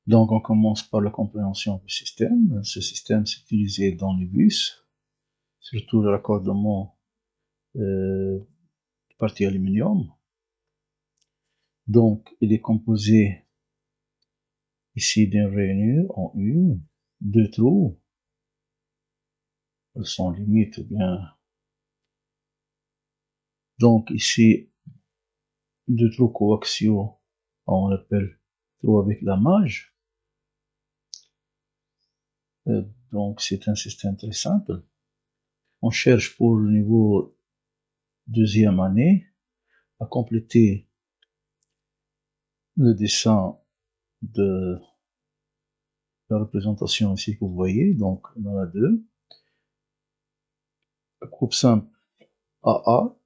Donc, on commence par la compréhension du système. Ce système s'est utilisé dans les bus, surtout le raccordement partie aluminium. Donc, il est composé ici d'une rainure en U, deux trous, sans limite, bien. Donc, ici, deux trous coaxiaux, on l'appelle trou avec lamage. Donc, c'est un système très simple. On cherche pour le niveau deuxième année à compléter le dessin de la représentation ici que vous voyez, donc on en a deux. Le groupe simple AA,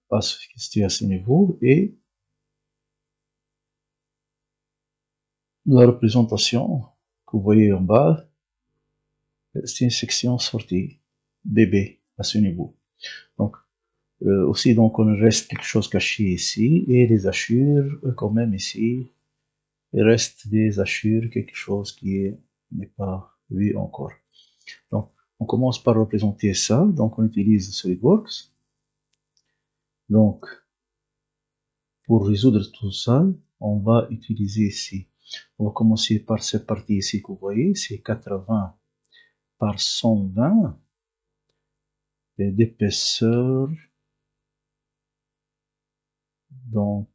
qui est à ce niveau, et la représentation que vous voyez en bas, c'est une section sortie BB à ce niveau. Donc, aussi, donc, on reste quelque chose caché ici, et les hachures, quand même ici, il reste des hachures, quelque chose qui n'est pas vu encore. Donc, on commence par représenter ça. Donc, on utilise SolidWorks. Donc, pour résoudre tout ça, on va utiliser ici. On va commencer par cette partie ici que vous voyez, c'est 80 par 120 d'épaisseur. Donc,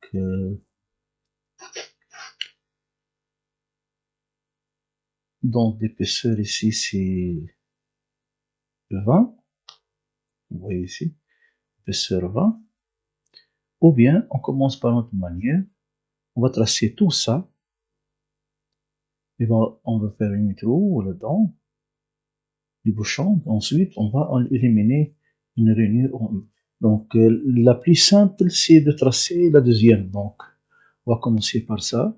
d'épaisseur ici, c'est 20. Vous voyez ici, épaisseur 20. Ou bien, on commence par notre manière. On va tracer tout ça. Et on va faire une trou là-dedans, du bouchon. Ensuite, on va éliminer une rainure en U. Donc, la plus simple, c'est de tracer la deuxième. Donc, on va commencer par ça.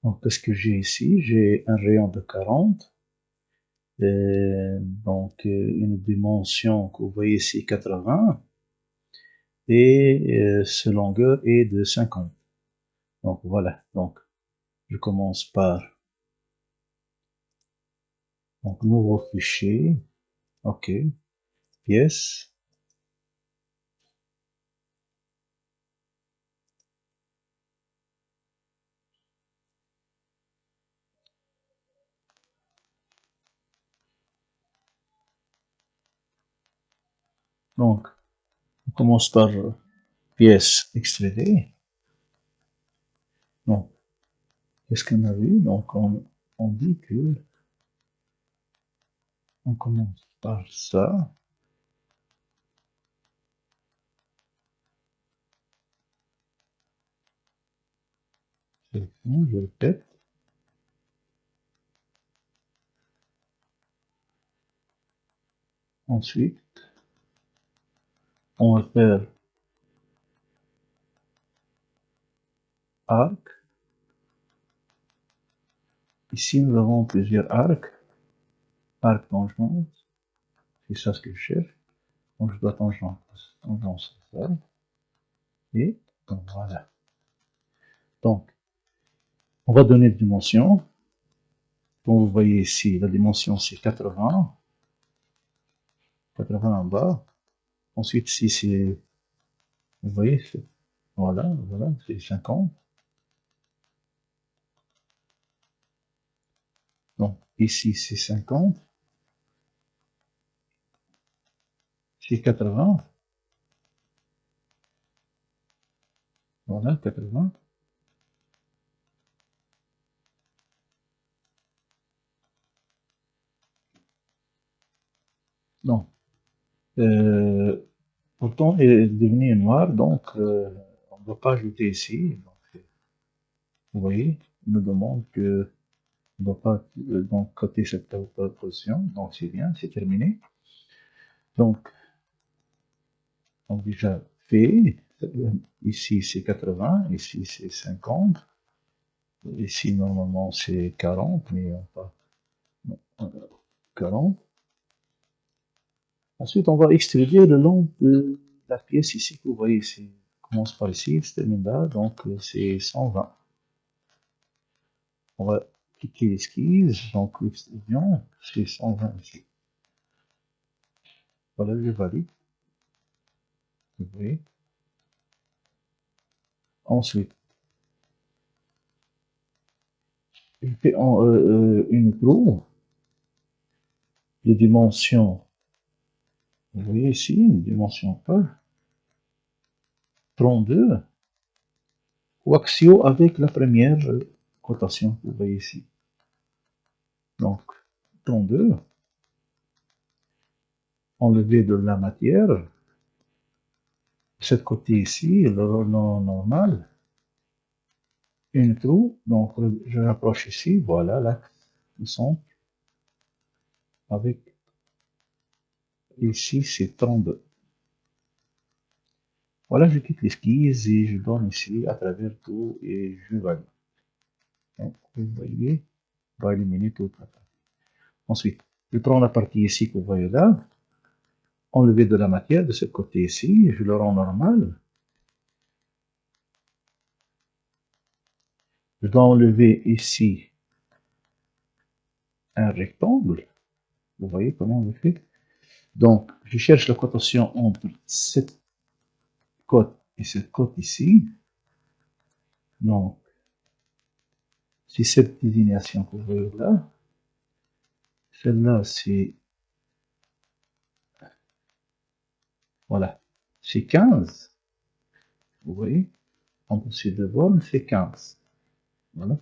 Donc, qu'est-ce que j'ai ici? J'ai un rayon de 40. Donc, une dimension que vous voyez ici, 80. Et ce longueur est de 50. Donc, voilà. Donc, je commence par donc, nouveau fichier. OK. Pièce. Donc, on commence par pièce extruder. Donc, qu'est-ce qu'on a vu? Donc, on dit que on commence par ça. C'est bon, je répète. Ensuite, on va faire arc. Ici, nous avons plusieurs arcs. Arc tangente. C'est ça ce que je cherche. Donc, je dois tangente ça. Et donc, voilà. Donc, on va donner de dimension. Comme vous voyez ici, la dimension c'est 80. 80 en bas. Ensuite, ici c'est, vous voyez, voilà, c'est 50. Donc, ici c'est 50. C'est 80. Voilà, 80. Donc, pourtant, il est devenu noir, donc on ne doit pas ajouter ici. Donc, vous voyez, il nous demande que on ne doit pas donc coter cette position. Donc, c'est bien, c'est terminé. Donc, déjà fait. Ici, c'est 80. Ici, c'est 50. Ici, normalement, c'est 40, mais pas 40. Ensuite, on va extruder le long de la pièce ici que vous voyez ici. commence par ici, se termine là, donc c'est 120. On va cliquer l'esquisse, donc l'extrusion, c'est 120 ici. Voilà, je valide. Vous voyez. Ensuite, je fais une proue de dimension, vous voyez ici, une dimension 32, coaxiaux avec la première cotation que vous voyez ici. Donc, 32, enlever de la matière, de ce côté ici, le normal, une trou, donc je rapproche ici, voilà l'axe du centre, avec ici c'est 32. Voilà, je quitte l'esquisse et je donne ici à travers tout et je valide. Donc, vous voyez, on va éliminer tout le travail. Ensuite, je prends la partie ici que vous voyez là, enlever de la matière de ce côté ici, je le rends normal. Je dois enlever ici un rectangle. Vous voyez comment on le fait? Donc, je cherche la cotation entre cette côte et cette côte ici. Donc, c'est cette désignation que vous voyez là. Celle-là, c'est... Voilà, c'est 15. Vous voyez? Entre ces deux bornes, c'est 15. Voilà.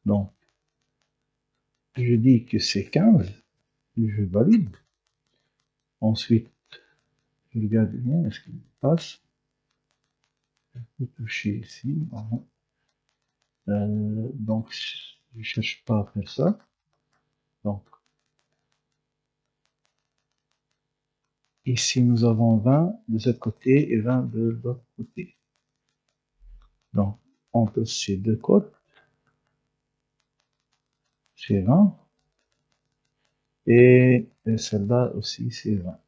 Donc, je dis que c'est 15, et je valide. Ensuite, je regarde bien, est-ce qu'il passe? Je peux toucher ici. Donc, je cherche pas à faire ça. Donc, ici, nous avons 20 de ce côté et 20 de l'autre côté. Donc, entre ces deux côtes, c'est 20. Et celle-là aussi, c'est 20.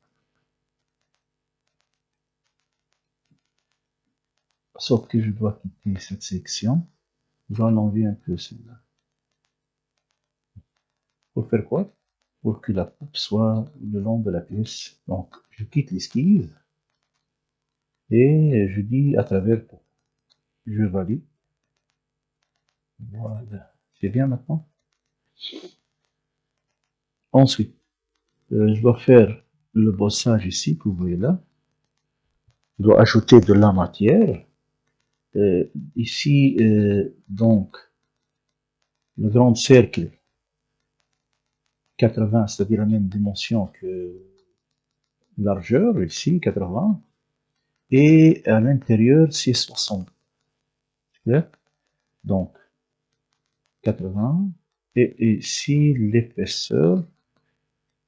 Sauf que je dois quitter cette section. Je dois enlever un peu celle-là. Pour faire quoi? Pour que la coupe soit le long de la pièce. Donc, je quitte l'esquisse et je dis à travers tout. Je valide. Voilà. C'est bien maintenant. Ensuite, je dois faire le bossage ici que vous voyez là. Je dois ajouter de la matière. Ici, donc, le grand cercle 80, c'est-à-dire la même dimension que largeur, ici 80, et à l'intérieur c'est 60. Donc 80, et ici l'épaisseur,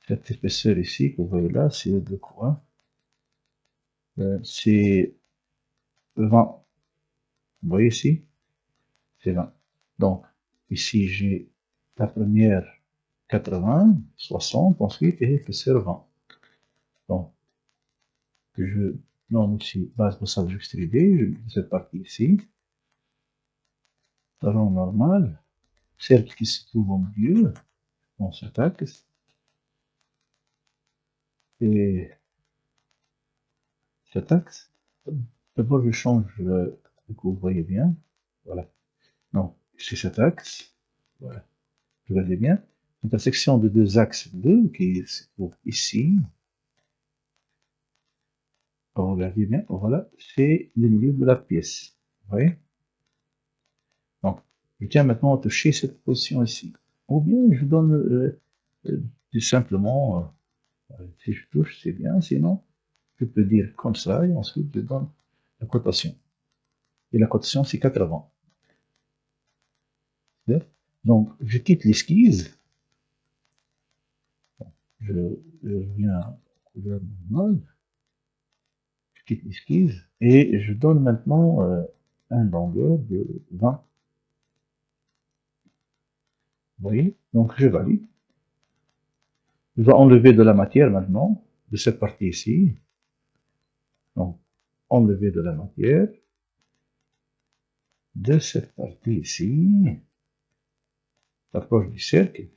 cette épaisseur ici que vous voyez là, c'est de quoi? C'est 20. Vous voyez ici? C'est 20. Donc ici j'ai la première 80, 60 ensuite, et l'épaisseur 20. Donc je donne ici base bossage extrudé, cette partie ici, talon normal, cercle qui se trouve au milieu, dans cet axe, et cet axe. D'abord je change que vous voyez bien, voilà. Non, c'est cet axe, voilà. Vous voyez bien. Intersection de deux axes bleus qui se trouve ici. Regardez bien, voilà, c'est le milieu de la pièce. Vous voyez? Donc, je tiens maintenant à toucher cette position ici. Ou bien je donne tout simplement, si je touche, c'est bien, sinon, je peux dire comme ça, et ensuite je donne la cotation. Et la cotation, c'est 80. Donc, je quitte l'esquisse. Je reviens à couleur normale. Je quitte l'esquisse. Et je donne maintenant une longueur de 20. Vous voyez? Donc, je valide. Je dois enlever de la matière maintenant, de cette partie ici. Donc, enlever de la matière de cette partie ici, l'approche du cercle.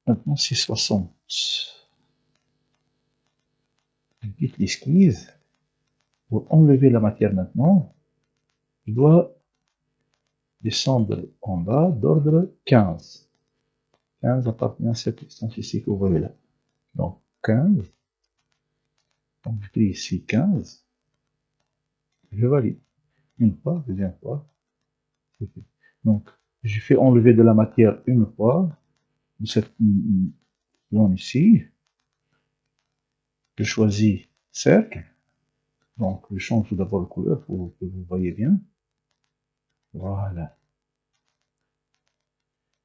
Maintenant, c'est 60. Je quitte l'esquisse. Pour enlever la matière maintenant, je dois descendre en bas d'ordre 15. 15 appartient à cette distance ici que vous voyez là. Donc 15. Donc je clique ici 15. Je valide. Une fois, deuxième fois. Donc je fais enlever de la matière une fois de cette zone ici. Je choisis cercle. Donc je change tout d'abord la couleur pour que vous voyez bien. Voilà.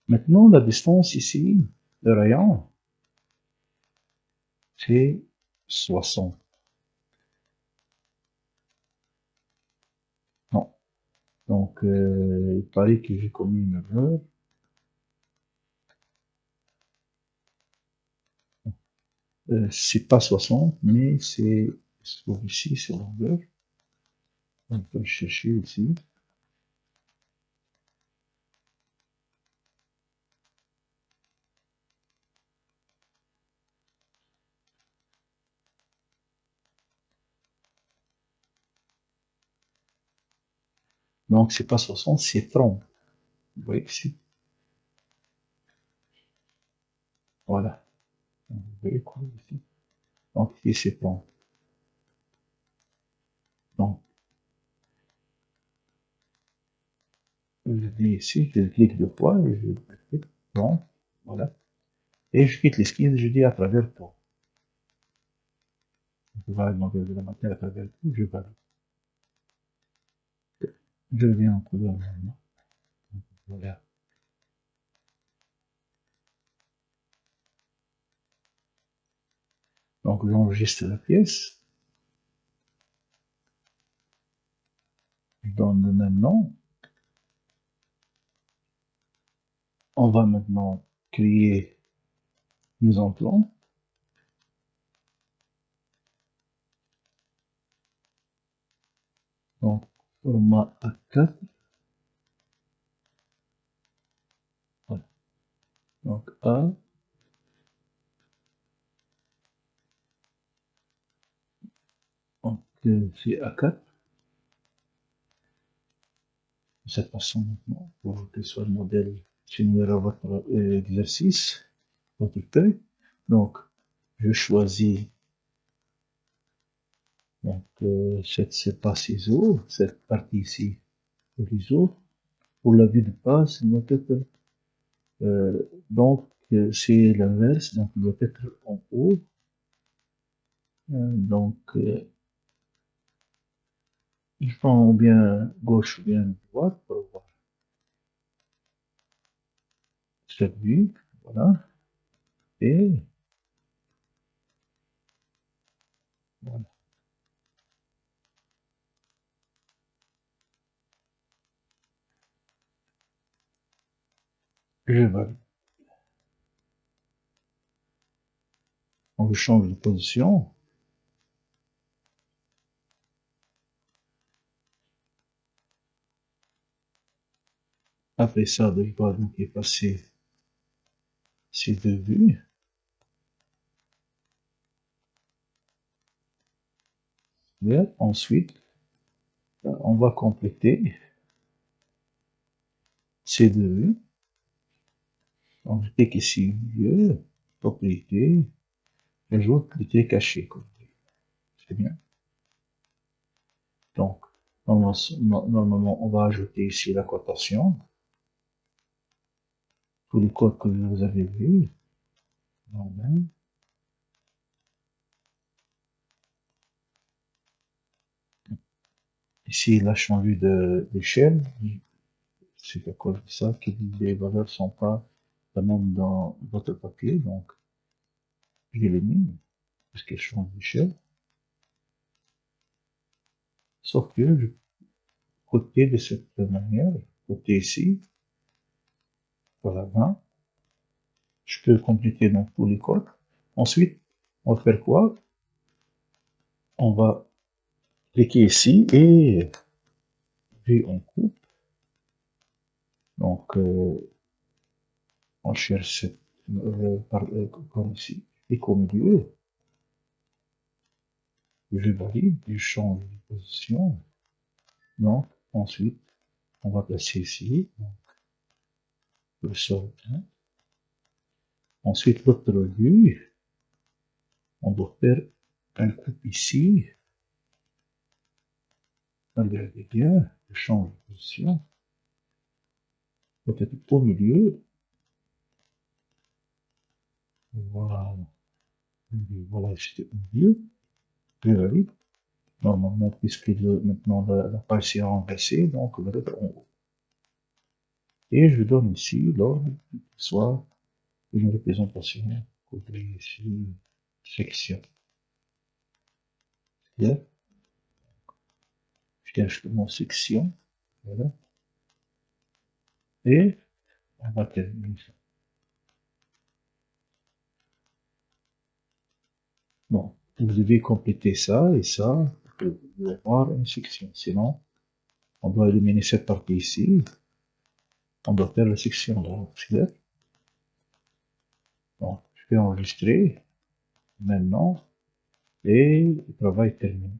Maintenant la distance ici, le rayon, c'est 60. Non. Donc, il paraît que j'ai commis une erreur. C'est pas 60, mais c'est ici, c'est longueur. On peut le chercher ici. Donc, c'est pas 60, c'est 30. Vous voyez ici. Voilà. Vous voyez quoi ici. Donc, ici, c'est 30. Donc, je viens ici, je clique deux fois et je clique 30. Voilà. Et je quitte l'esquisse et je dis à travers tout. Je vais demander de la matière à travers tout, je valide. Je viens en couleur normalement. Voilà. Donc, j'enregistre la pièce. Je donne le même nom. On va maintenant créer mise en plan. Donc, format A4. Voilà. Donc, A. Donc, c'est A4. De cette façon maintenant, pour que ce soit le modèle similaire à votre exercice, votre feuille. Donc, je choisis donc, c'est pas ciseaux, cette partie ici, l'ISO. Pour la vue de base, il doit être, donc, c'est l'inverse, donc il doit être en haut. Donc, il prend bien gauche ou bien droite pour voir cette vue. Voilà. Et voilà. Je valide. On change de position. Après ça, je dois donc effacer ces deux vues. Et ensuite, on va compléter ces deux vues. Donc, je clique ici, milieu, propriété, j'ajoute les caché. C'est bien. Donc, normalement, on va ajouter ici la cotation. Tous les codes que vous avez vus. Normal. Ici, il a changé d'échelle. C'est à cause de ça que les valeurs ne sont pas la même dans votre papier. Donc, j'élimine parce qu'elles changent d'échelle. Sauf que je côté de cette manière, côté ici, par la main, je peux compléter donc tous les codes. Ensuite, on va faire quoi? On va cliquer ici et puis on coupe. Donc, on cherche comme ici, et au milieu, je valide, je change de position. Donc, ensuite, on va placer ici, donc, le sol 1. Ensuite, l'autre vue, on doit faire un coupe ici. Regardez bien, je change de position. Peut-être au milieu. Voilà. Voilà, j'étais au milieu. Je valide. Normalement, puisque maintenant la page est renversée, donc je vais être en haut. Et je donne ici l'ordre, soit une représentation, couvrir ici, section. Bien. Je cherche mon section. Voilà. Et on va terminer ça. Bon, vous devez compléter ça et ça pour avoir une section. Sinon, on doit éliminer cette partie ici. On doit faire la section là. C'est bon, je vais enregistrer maintenant et le travail est terminé.